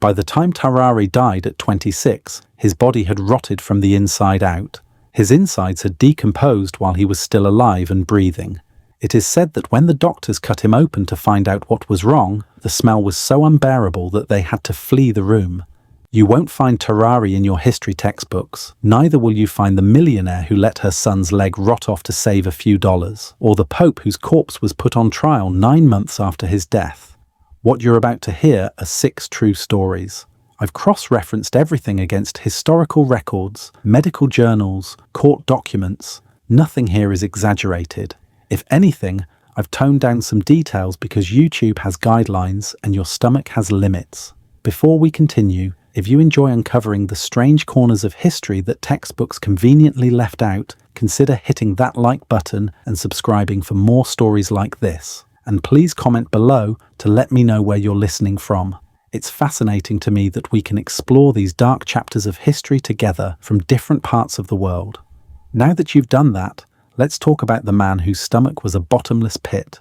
By the time Tarrare died at 26, his body had rotted from the inside out. His insides had decomposed while he was still alive and breathing. It is said that when the doctors cut him open to find out what was wrong, the smell was so unbearable that they had to flee the room. You won't find Tarrare in your history textbooks. Neither will you find the millionaire who let her son's leg rot off to save a few dollars, or the Pope whose corpse was put on trial 9 months after his death. What you're about to hear are 6 true stories. I've cross-referenced everything against historical records, medical journals, court documents. Nothing here is exaggerated. If anything, I've toned down some details because YouTube has guidelines and your stomach has limits. Before we continue, if you enjoy uncovering the strange corners of history that textbooks conveniently left out, consider hitting that like button and subscribing for more stories like this. And please comment below to let me know where you're listening from. It's fascinating to me that we can explore these dark chapters of history together from different parts of the world. Now that you've done that, let's talk about the man whose stomach was a bottomless pit.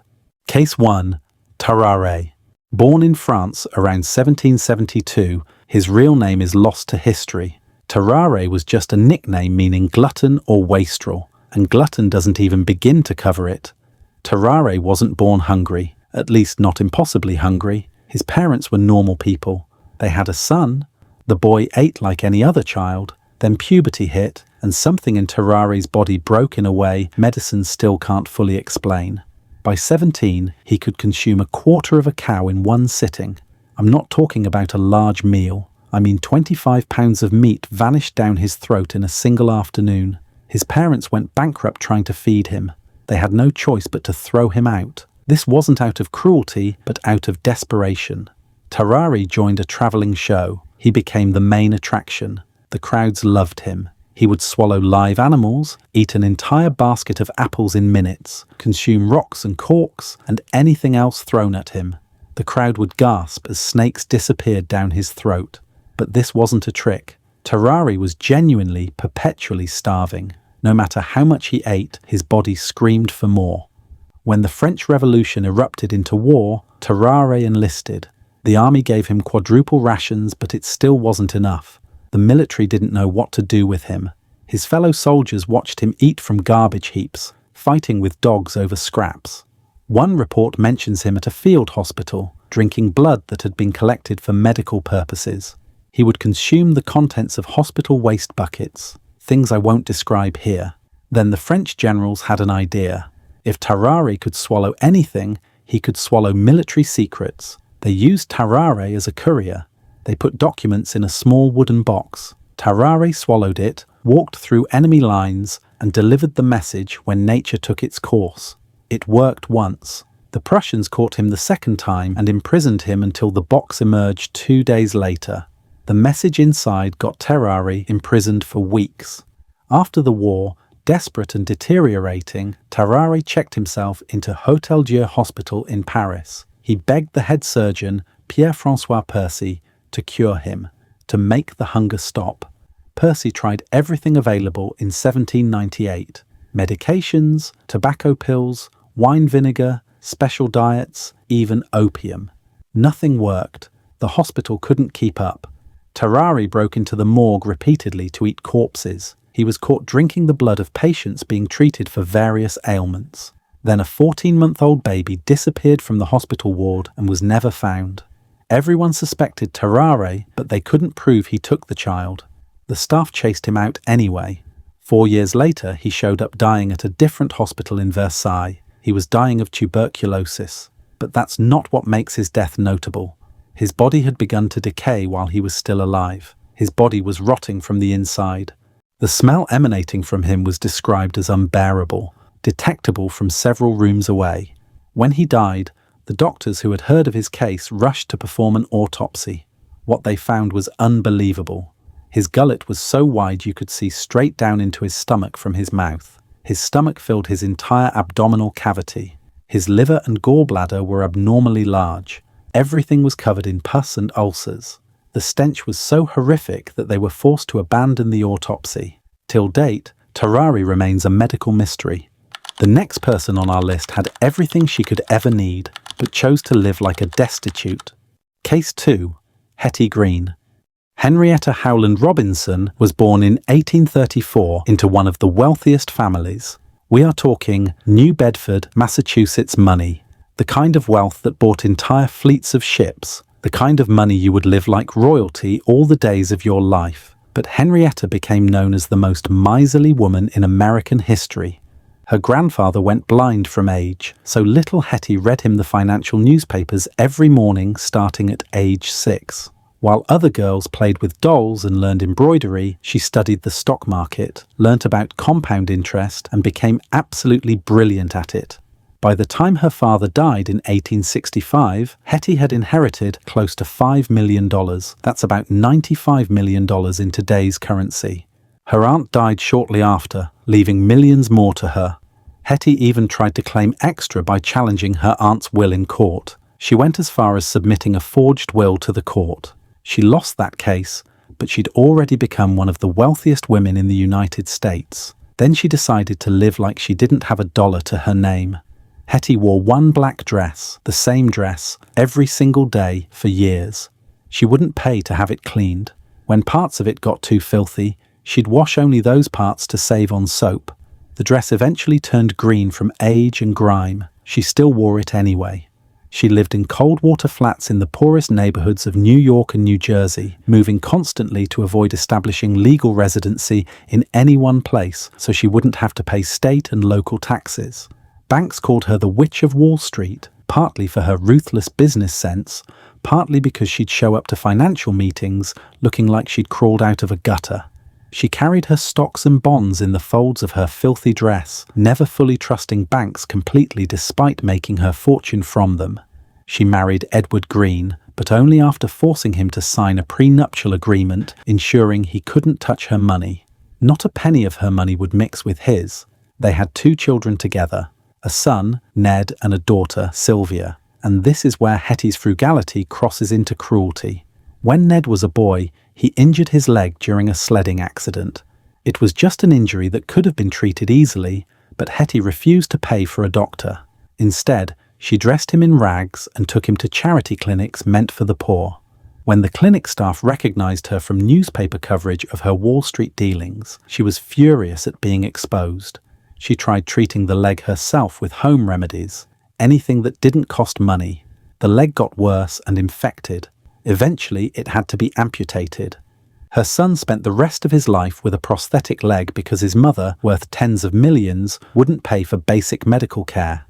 Case 1. Tarrare. Born in France around 1772, his real name is lost to history. Tarrare was just a nickname meaning glutton or wastrel, and glutton doesn't even begin to cover it. Tarrare wasn't born hungry, at least not impossibly hungry. His parents were normal people. They had a son. The boy ate like any other child. Then puberty hit, and something in Tarrare's body broke in a way medicine still can't fully explain. By 17, he could consume a quarter of a cow in one sitting. I'm not talking about a large meal. I mean 25 pounds of meat vanished down his throat in a single afternoon. His parents went bankrupt trying to feed him. They had no choice but to throw him out. This wasn't out of cruelty, but out of desperation. Tarrare joined a travelling show. He became the main attraction. The crowds loved him. He would swallow live animals, eat an entire basket of apples in minutes, consume rocks and corks, and anything else thrown at him. The crowd would gasp as snakes disappeared down his throat. But this wasn't a trick. Tarrare was genuinely, perpetually starving. No matter how much he ate, his body screamed for more. When the French Revolution erupted into war, Tarrare enlisted. The army gave him quadruple rations, but it still wasn't enough. The military didn't know what to do with him. His fellow soldiers watched him eat from garbage heaps, fighting with dogs over scraps. One report mentions him at a field hospital, drinking blood that had been collected for medical purposes. He would consume the contents of hospital waste buckets, things I won't describe here. Then the French generals had an idea. If Tarrare could swallow anything, he could swallow military secrets. They used Tarrare as a courier. They put documents in a small wooden box. Tarrare swallowed it, walked through enemy lines, and delivered the message when nature took its course. It worked once. The Prussians caught him the second time and imprisoned him until the box emerged 2 days later. The message inside got Tarrare imprisoned for weeks. After the war, desperate and deteriorating, Tarrare checked himself into Hôtel Dieu Hospital in Paris. He begged the head surgeon, Pierre-François Percy, to cure him, to make the hunger stop. Percy tried everything available in 1798. Medications, tobacco pills, wine vinegar, special diets, even opium. Nothing worked. The hospital couldn't keep up. Tarrare broke into the morgue repeatedly to eat corpses. He was caught drinking the blood of patients being treated for various ailments. Then a 14-month-old baby disappeared from the hospital ward and was never found. Everyone suspected Tarrare, but they couldn't prove he took the child. The staff chased him out anyway. 4 years later, he showed up dying at a different hospital in Versailles. He was dying of tuberculosis. But that's not what makes his death notable. His body had begun to decay while he was still alive. His body was rotting from the inside. The smell emanating from him was described as unbearable, detectable from several rooms away. When he died, the doctors who had heard of his case rushed to perform an autopsy. What they found was unbelievable. His gullet was so wide you could see straight down into his stomach from his mouth. His stomach filled his entire abdominal cavity. His liver and gallbladder were abnormally large. Everything was covered in pus and ulcers. The stench was so horrific that they were forced to abandon the autopsy. Till date, Tarrare remains a medical mystery. The next person on our list had everything she could ever need, but chose to live like a destitute. Case 2. Hetty Green. Henrietta Howland Robinson was born in 1834 into one of the wealthiest families. We are talking New Bedford, Massachusetts money. The kind of wealth that bought entire fleets of ships. The kind of money you would live like royalty all the days of your life. But Henrietta became known as the most miserly woman in American history. Her grandfather went blind from age, so little Hetty read him the financial newspapers every morning starting at age 6. While other girls played with dolls and learned embroidery, she studied the stock market, learnt about compound interest, and became absolutely brilliant at it. By the time her father died in 1865, Hetty had inherited close to $5 million. That's about $95 million in today's currency. Her aunt died shortly after, leaving millions more to her. Hetty even tried to claim extra by challenging her aunt's will in court. She went as far as submitting a forged will to the court. She lost that case, but she'd already become one of the wealthiest women in the United States. Then she decided to live like she didn't have a dollar to her name. Hetty wore one black dress, the same dress, every single day for years. She wouldn't pay to have it cleaned. When parts of it got too filthy, she'd wash only those parts to save on soap. The dress eventually turned green from age and grime. She still wore it anyway. She lived in cold water flats in the poorest neighborhoods of New York and New Jersey, moving constantly to avoid establishing legal residency in any one place so she wouldn't have to pay state and local taxes. Banks called her the Witch of Wall Street, partly for her ruthless business sense, partly because she'd show up to financial meetings looking like she'd crawled out of a gutter. She carried her stocks and bonds in the folds of her filthy dress, never fully trusting banks completely despite making her fortune from them. She married Edward Green, but only after forcing him to sign a prenuptial agreement ensuring he couldn't touch her money. Not a penny of her money would mix with his. They had 2 children together, a son, Ned, and a daughter, Sylvia. And this is where Hetty's frugality crosses into cruelty. When Ned was a boy, he injured his leg during a sledding accident. It was just an injury that could have been treated easily, but Hetty refused to pay for a doctor. Instead, she dressed him in rags and took him to charity clinics meant for the poor. When the clinic staff recognized her from newspaper coverage of her Wall Street dealings, she was furious at being exposed. She tried treating the leg herself with home remedies, anything that didn't cost money. The leg got worse and infected. Eventually, it had to be amputated. Her son spent the rest of his life with a prosthetic leg because his mother, worth tens of millions, wouldn't pay for basic medical care.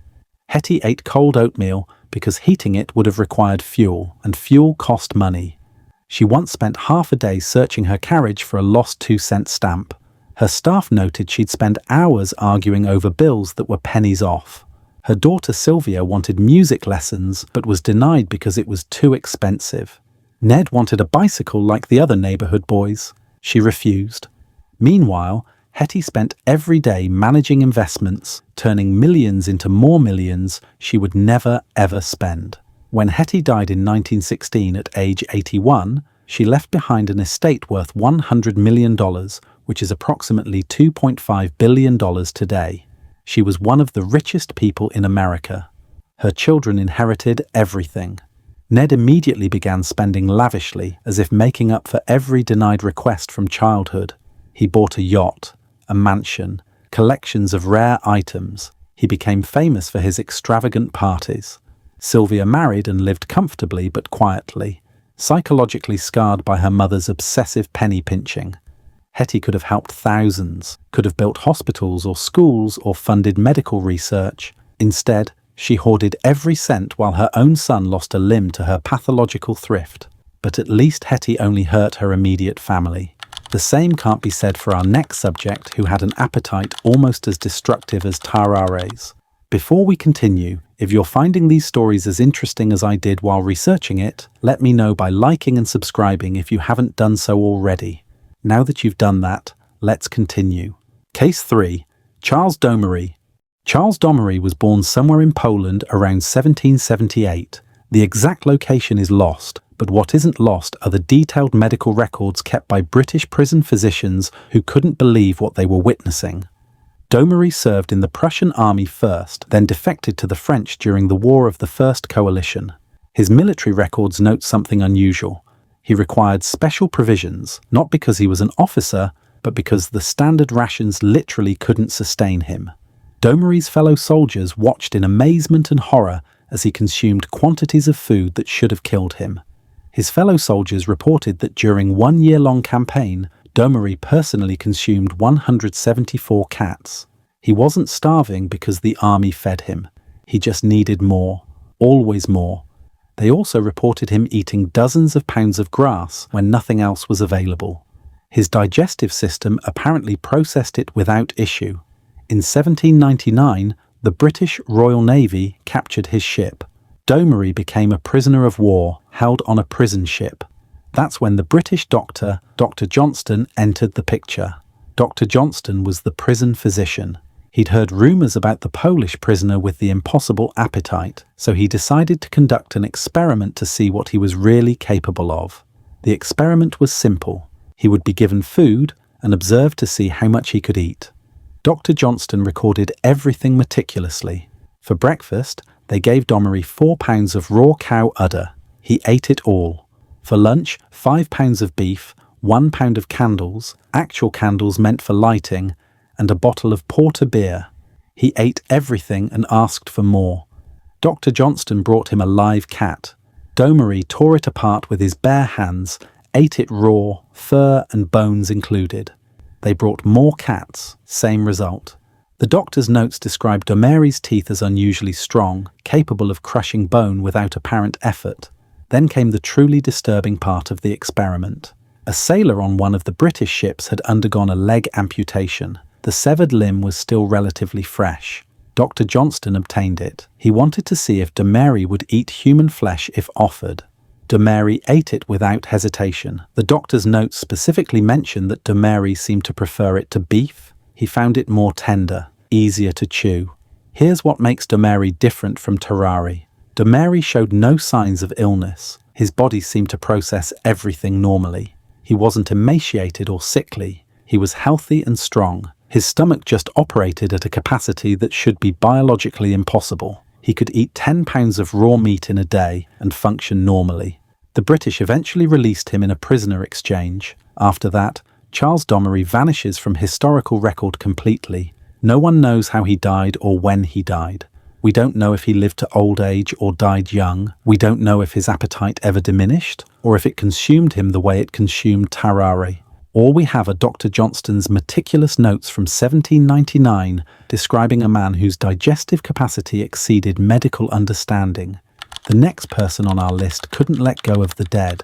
Hetty ate cold oatmeal because heating it would have required fuel, and fuel cost money. She once spent half a day searching her carriage for a lost 2-cent stamp. Her staff noted she'd spend hours arguing over bills that were pennies off. Her daughter Sylvia wanted music lessons, but was denied because it was too expensive. Ned wanted a bicycle like the other neighborhood boys. She refused. Meanwhile, Hetty spent every day managing investments, turning millions into more millions she would never ever spend. When Hetty died in 1916 at age 81, she left behind an estate worth $100 million, which is approximately $2.5 billion today. She was one of the richest people in America. Her children inherited everything. Ned immediately began spending lavishly, as if making up for every denied request from childhood. He bought a yacht, a mansion, collections of rare items. He became famous for his extravagant parties. Sylvia married and lived comfortably but quietly, psychologically scarred by her mother's obsessive penny pinching. Hetty could have helped thousands, could have built hospitals or schools or funded medical research. Instead, she hoarded every cent while her own son lost a limb to her pathological thrift. But at least Hetty only hurt her immediate family. The same can't be said for our next subject, who had an appetite almost as destructive as Tarrare's. Before we continue, if you're finding these stories as interesting as I did while researching it, let me know by liking and subscribing if you haven't done so already. Now that you've done that, let's continue. Case 3. Charles Domery. Charles Domery was born somewhere in Poland around 1778. The exact location is lost, but what isn't lost are the detailed medical records kept by British prison physicians who couldn't believe what they were witnessing. Domery served in the Prussian army first, then defected to the French during the War of the First Coalition. His military records note something unusual. He required special provisions, not because he was an officer, but because the standard rations literally couldn't sustain him. Domery's fellow soldiers watched in amazement and horror as he consumed quantities of food that should have killed him. His fellow soldiers reported that during one year-long campaign, Domery personally consumed 174 cats. He wasn't starving because the army fed him. He just needed more, always more. They also reported him eating dozens of pounds of grass when nothing else was available. His digestive system apparently processed it without issue. In 1799, the British Royal Navy captured his ship. Domery became a prisoner of war, held on a prison ship. That's when the British doctor, Dr. Johnston, entered the picture. Dr. Johnston was the prison physician. He'd heard rumours about the Polish prisoner with the impossible appetite, so he decided to conduct an experiment to see what he was really capable of. The experiment was simple. He would be given food and observed to see how much he could eat. Dr. Johnston recorded everything meticulously. For breakfast, they gave Domery 4 pounds of raw cow udder. He ate it all. For lunch, 5 pounds of beef, 1 pound of candles, actual candles meant for lighting, and a bottle of porter beer. He ate everything and asked for more. Dr. Johnston brought him a live cat. Domery tore it apart with his bare hands, ate it raw, fur and bones included. They brought more cats, same result. The doctor's notes described Domery's teeth as unusually strong, capable of crushing bone without apparent effort. Then came the truly disturbing part of the experiment. A sailor on one of the British ships had undergone a leg amputation. The severed limb was still relatively fresh. Dr. Johnston obtained it. He wanted to see if Domery would eat human flesh if offered. Domery ate it without hesitation. The doctor's notes specifically mentioned that Domery seemed to prefer it to beef. He found it more tender, easier to chew. Here's what makes Domery different from Tarrare. Domery showed no signs of illness. His body seemed to process everything normally. He wasn't emaciated or sickly. He was healthy and strong. His stomach just operated at a capacity that should be biologically impossible. He could eat 10 pounds of raw meat in a day and function normally. The British eventually released him in a prisoner exchange. After that, Charles Domery vanishes from historical record completely. No one knows how he died or when he died. We don't know if he lived to old age or died young. We don't know if his appetite ever diminished or if it consumed him the way it consumed Tarrare. All we have are Dr. Johnston's meticulous notes from 1799 describing a man whose digestive capacity exceeded medical understanding. The next person on our list couldn't let go of the dead.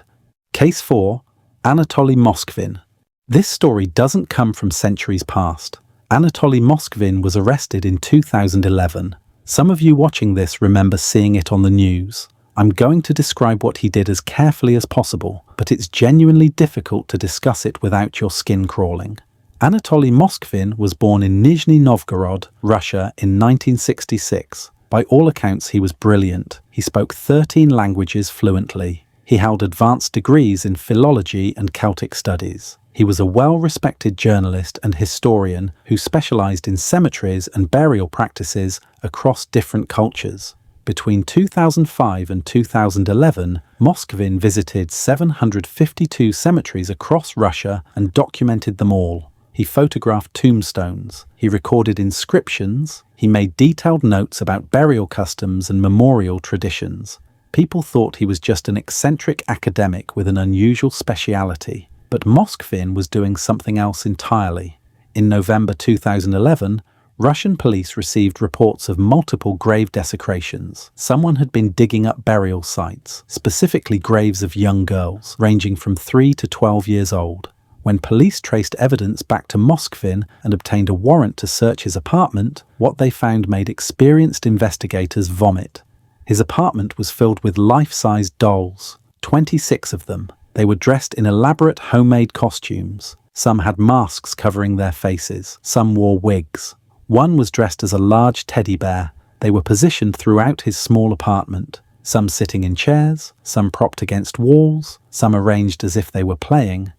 Case 4. Anatoly Moskvin. This story doesn't come from centuries past. Anatoly Moskvin was arrested in 2011. Some of you watching this remember seeing it on the news. I'm going to describe what he did as carefully as possible, but it's genuinely difficult to discuss it without your skin crawling. Anatoly Moskvin was born in Nizhny Novgorod, Russia in 1966. By all accounts, he was brilliant. He spoke 13 languages fluently. He held advanced degrees in philology and Celtic studies. He was a well-respected journalist and historian who specialized in cemeteries and burial practices across different cultures. Between 2005 and 2011, Moskvin visited 752 cemeteries across Russia and documented them all. He photographed tombstones. He recorded inscriptions. He made detailed notes about burial customs and memorial traditions. People thought he was just an eccentric academic with an unusual speciality. But Moskvin was doing something else entirely. In November 2011, Russian police received reports of multiple grave desecrations. Someone had been digging up burial sites, specifically graves of young girls, ranging from 3 to 12 years old. When police traced evidence back to Moskvin and obtained a warrant to search his apartment, what they found made experienced investigators vomit. His apartment was filled with life-sized dolls, 26 of them. They were dressed in elaborate homemade costumes. Some had masks covering their faces. Some wore wigs. One was dressed as a large teddy bear. They were positioned throughout his small apartment. Some sitting in chairs, some propped against walls, some arranged as if they were playing.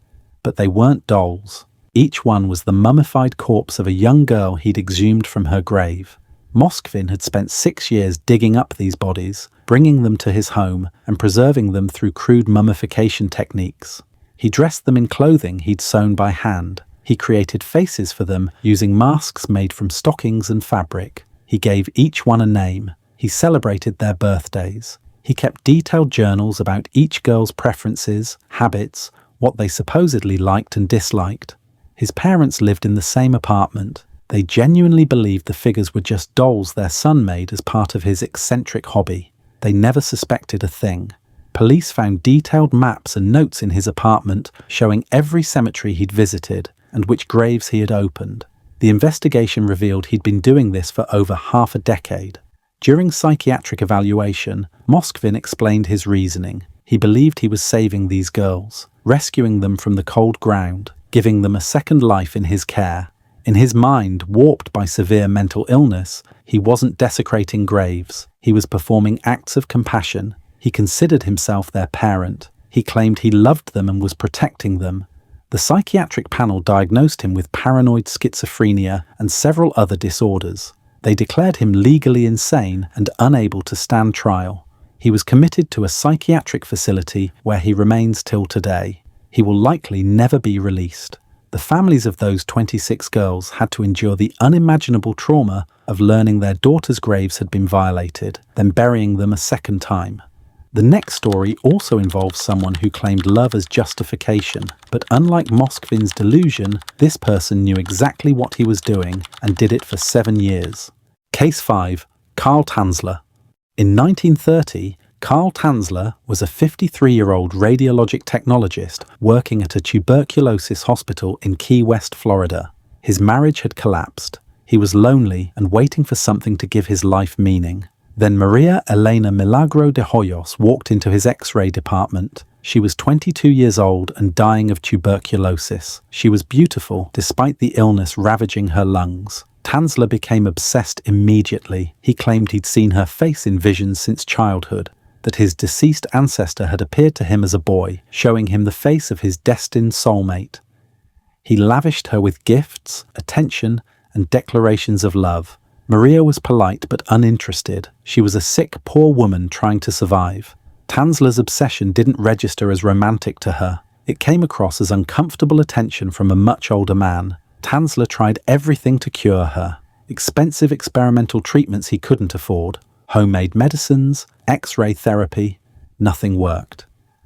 But they weren't dolls. Each one was the mummified corpse of a young girl he'd exhumed from her grave. Moskvin had spent 6 years digging up these bodies, bringing them to his home and preserving them through crude mummification techniques. He dressed them in clothing he'd sewn by hand. He created faces for them using masks made from stockings and fabric. He gave each one a name. He celebrated their birthdays. He kept detailed journals about each girl's preferences, habits, what they supposedly liked and disliked. His parents lived in the same apartment. They genuinely believed the figures were just dolls their son made as part of his eccentric hobby. They never suspected a thing. Police found detailed maps and notes in his apartment showing every cemetery he'd visited and which graves he had opened. The investigation revealed he'd been doing this for over half a decade. During psychiatric evaluation, Moskvin explained his reasoning. He believed he was saving these girls, rescuing them from the cold ground, giving them a second life in his care. In his mind, warped by severe mental illness, he wasn't desecrating graves. He was performing acts of compassion. He considered himself their parent. He claimed he loved them and was protecting them. The psychiatric panel diagnosed him with paranoid schizophrenia and several other disorders. They declared him legally insane and unable to stand trial. He was committed to a psychiatric facility where he remains till today. He will likely never be released. The families of those 26 girls had to endure the unimaginable trauma of learning their daughters' graves had been violated, then burying them a second time. The next story also involves someone who claimed love as justification, but unlike Moskvin's delusion, this person knew exactly what he was doing and did it for 7 years. Case 5. Karl Tanzler. In 1930, Karl Tanzler was a 53-year-old radiologic technologist working at a tuberculosis hospital in Key West, Florida. His marriage had collapsed. He was lonely and waiting for something to give his life meaning. Then Maria Elena Milagro de Hoyos walked into his X-ray department. She was 22 years old and dying of tuberculosis. She was beautiful despite the illness ravaging her lungs. Tanzler became obsessed immediately. He claimed he'd seen her face in visions since childhood, that his deceased ancestor had appeared to him as a boy, showing him the face of his destined soulmate. He lavished her with gifts, attention, and declarations of love. Maria was polite but uninterested. She was a sick, poor woman trying to survive. Tanzler's obsession didn't register as romantic to her. It came across as uncomfortable attention from a much older man. Tanzler tried everything to cure her. Expensive experimental treatments he couldn't afford. Homemade medicines, X-ray therapy. Nothing worked.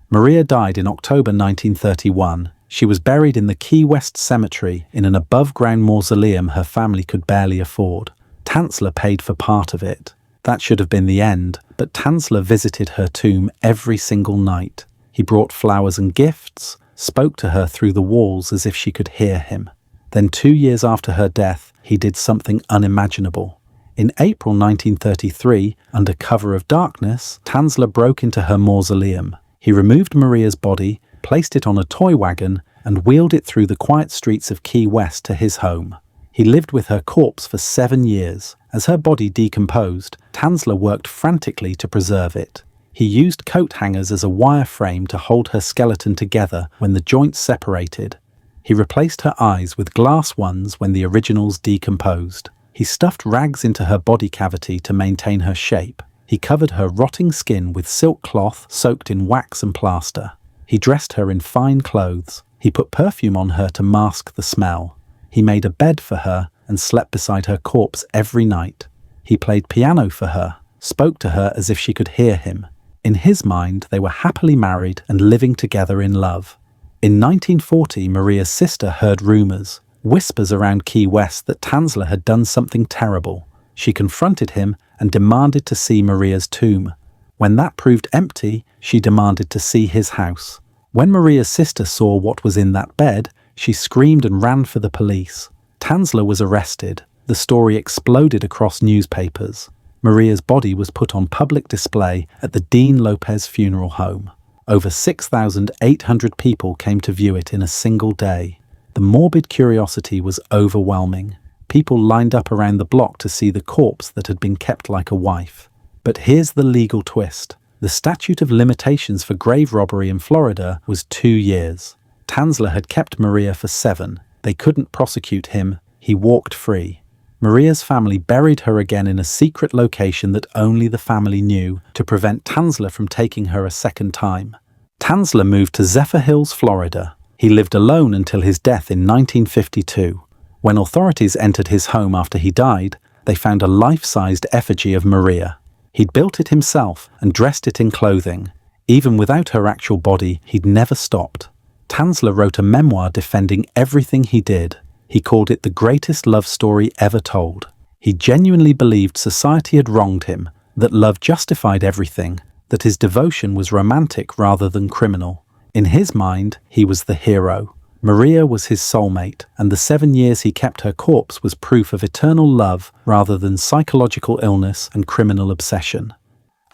Maria died in October 1931. She was buried in the Key West Cemetery in an above-ground mausoleum her family could barely afford. Tanzler paid for part of it. That should have been the end, but Tanzler visited her tomb every single night. He brought flowers and gifts, spoke to her through the walls as if she could hear him. Then 2 years after her death, he did something unimaginable. In April 1933, under cover of darkness, Tanzler broke into her mausoleum. He removed Maria's body, placed it on a toy wagon, and wheeled it through the quiet streets of Key West to his home. He lived with her corpse for 7 years. As her body decomposed, Tanzler worked frantically to preserve it. He used coat hangers as a wire frame to hold her skeleton together when the joints separated. He replaced her eyes with glass ones when the originals decomposed. He stuffed rags into her body cavity to maintain her shape. He covered her rotting skin with silk cloth soaked in wax and plaster. He dressed her in fine clothes. He put perfume on her to mask the smell. He made a bed for her and slept beside her corpse every night. He played piano for her, spoke to her as if she could hear him. In his mind, they were happily married and living together in love. In 1940, Maria's sister heard rumors, whispers around Key West that Tanzler had done something terrible. She confronted him and demanded to see Maria's tomb. When that proved empty, she demanded to see his house. When Maria's sister saw what was in that bed, she screamed and ran for the police. Tanzler was arrested. The story exploded across newspapers. Maria's body was put on public display at the Dean Lopez Funeral Home. Over 6,800 people came to view it in a single day. The morbid curiosity was overwhelming. People lined up around the block to see the corpse that had been kept like a wife. But here's the legal twist. The statute of limitations for grave robbery in Florida was 2 years. Tanzler had kept Maria for 7. They couldn't prosecute him. He walked free. Maria's family buried her again in a secret location that only the family knew to prevent Tanzler from taking her a second time. Tanzler moved to Zephyr Hills, Florida. He lived alone until his death in 1952. When authorities entered his home after he died, they found a life-sized effigy of Maria. He'd built it himself and dressed it in clothing. Even without her actual body, he'd never stopped. Tanzler wrote a memoir defending everything he did. He called it the greatest love story ever told. He genuinely believed society had wronged him, that love justified everything, that his devotion was romantic rather than criminal. In his mind, he was the hero. Maria was his soulmate, and the 7 years he kept her corpse was proof of eternal love rather than psychological illness and criminal obsession.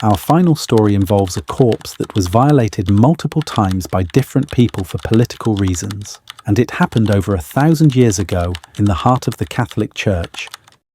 Our final story involves a corpse that was violated multiple times by different people for political reasons, and it happened over 1,000 years ago in the heart of the Catholic Church.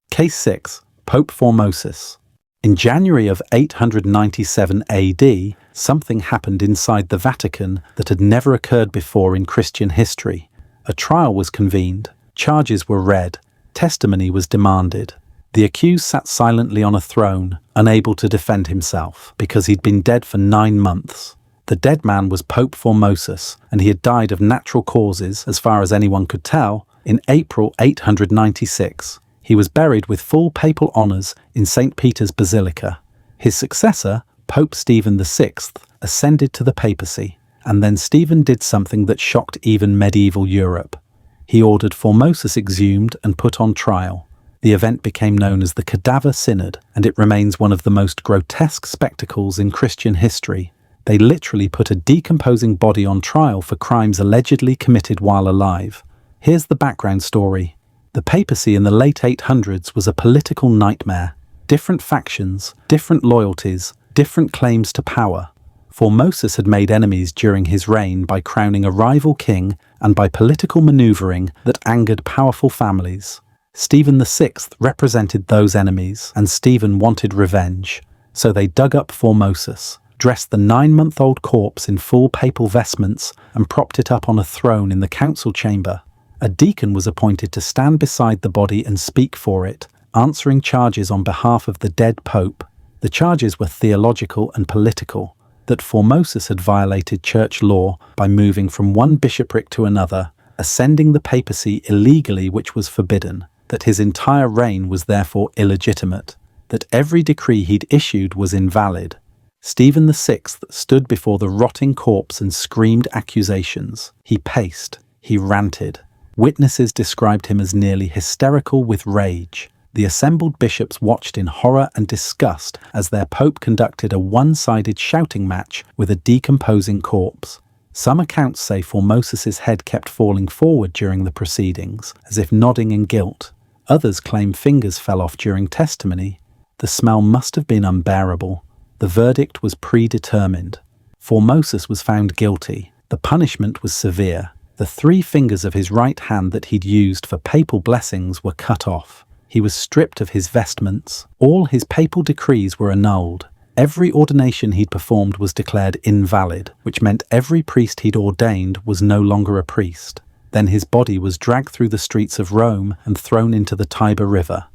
Case 6. Pope Formosus. In January of 897 AD, something happened inside the Vatican that had never occurred before in Christian history. A trial was convened, charges were read, testimony was demanded. The accused sat silently on a throne, unable to defend himself, because he'd been dead for 9 months. The dead man was Pope Formosus, and he had died of natural causes, as far as anyone could tell, in April 896. He was buried with full papal honours in St. Peter's Basilica. His successor, Pope Stephen VI, ascended to the papacy, and then Stephen did something that shocked even medieval Europe. He ordered Formosus exhumed and put on trial. The event became known as the Cadaver Synod, and it remains one of the most grotesque spectacles in Christian history. They literally put a decomposing body on trial for crimes allegedly committed while alive. Here's the background story. The papacy in the late 800s was a political nightmare. Different factions, different loyalties, different claims to power. Formosus had made enemies during his reign by crowning a rival king and by political maneuvering that angered powerful families. Stephen VI represented those enemies, and Stephen wanted revenge. So they dug up Formosus, dressed the 9-month-old corpse in full papal vestments, and propped it up on a throne in the council chamber. A deacon was appointed to stand beside the body and speak for it, answering charges on behalf of the dead pope. The charges were theological and political, that Formosus had violated church law by moving from one bishopric to another, ascending the papacy illegally, which was forbidden, that his entire reign was therefore illegitimate, that every decree he'd issued was invalid. Stephen VI stood before the rotting corpse and screamed accusations. He paced, he ranted. Witnesses described him as nearly hysterical with rage. The assembled bishops watched in horror and disgust as their pope conducted a one-sided shouting match with a decomposing corpse. Some accounts say Formosus's head kept falling forward during the proceedings, as if nodding in guilt. Others claim fingers fell off during testimony. The smell must have been unbearable. The verdict was predetermined. Formosus was found guilty. The punishment was severe. The 3 fingers of his right hand that he'd used for papal blessings were cut off. He was stripped of his vestments. All his papal decrees were annulled. Every ordination he'd performed was declared invalid, which meant every priest he'd ordained was no longer a priest. Then his body was dragged through the streets of Rome and thrown into the Tiber River.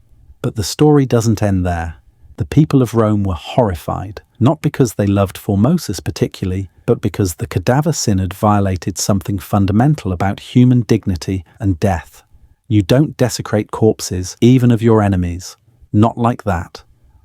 But the story doesn't end there. The people of Rome were horrified, not because they loved Formosus particularly, but because the Cadaver Synod violated something fundamental about human dignity and death. You don't desecrate corpses, even of your enemies. Not like that.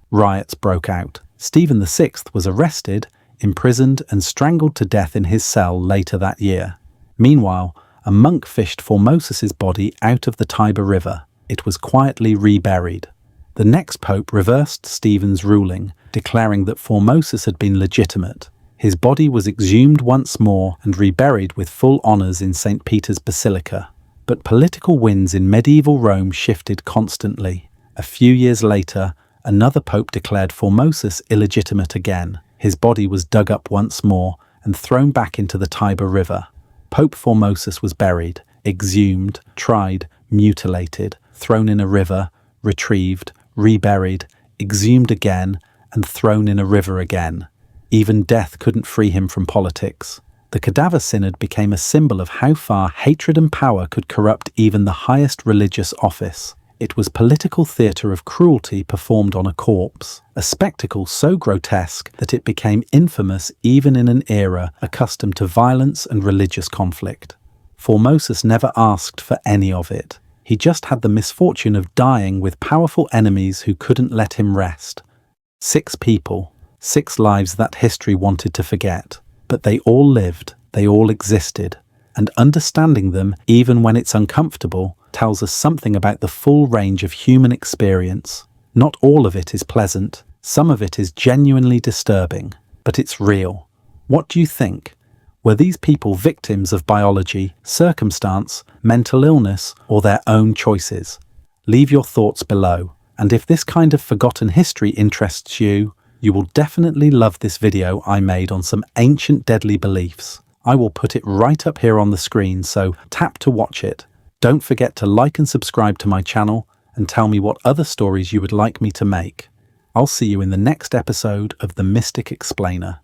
Riots broke out. Stephen VI was arrested, imprisoned, and strangled to death in his cell later that year. Meanwhile, a monk fished Formosus's body out of the Tiber River. It was quietly reburied. The next pope reversed Stephen's ruling, declaring that Formosus had been legitimate. His body was exhumed once more and reburied with full honours in St. Peter's Basilica. But political winds in medieval Rome shifted constantly. A few years later, another pope declared Formosus illegitimate again. His body was dug up once more and thrown back into the Tiber River. Pope Formosus was buried, exhumed, tried, mutilated, thrown in a river, retrieved, reburied, exhumed again, and thrown in a river again. Even death couldn't free him from politics. The Cadaver Synod became a symbol of how far hatred and power could corrupt even the highest religious office. It was political theatre of cruelty performed on a corpse, a spectacle so grotesque that it became infamous even in an era accustomed to violence and religious conflict. Formosus never asked for any of it. He just had the misfortune of dying with powerful enemies who couldn't let him rest. 6 people, 6 lives that history wanted to forget. But they all lived, they all existed, and understanding them, even when it's uncomfortable, tells us something about the full range of human experience. Not all of it is pleasant, some of it is genuinely disturbing, but it's real. What do you think? Were these people victims of biology, circumstance, mental illness, or their own choices? Leave your thoughts below, and if this kind of forgotten history interests you, you will definitely love this video I made on some ancient deadly beliefs. I will put it right up here on the screen, so tap to watch it. Don't forget to like and subscribe to my channel, and tell me what other stories you would like me to make. I'll see you in the next episode of The Mystic Explainer.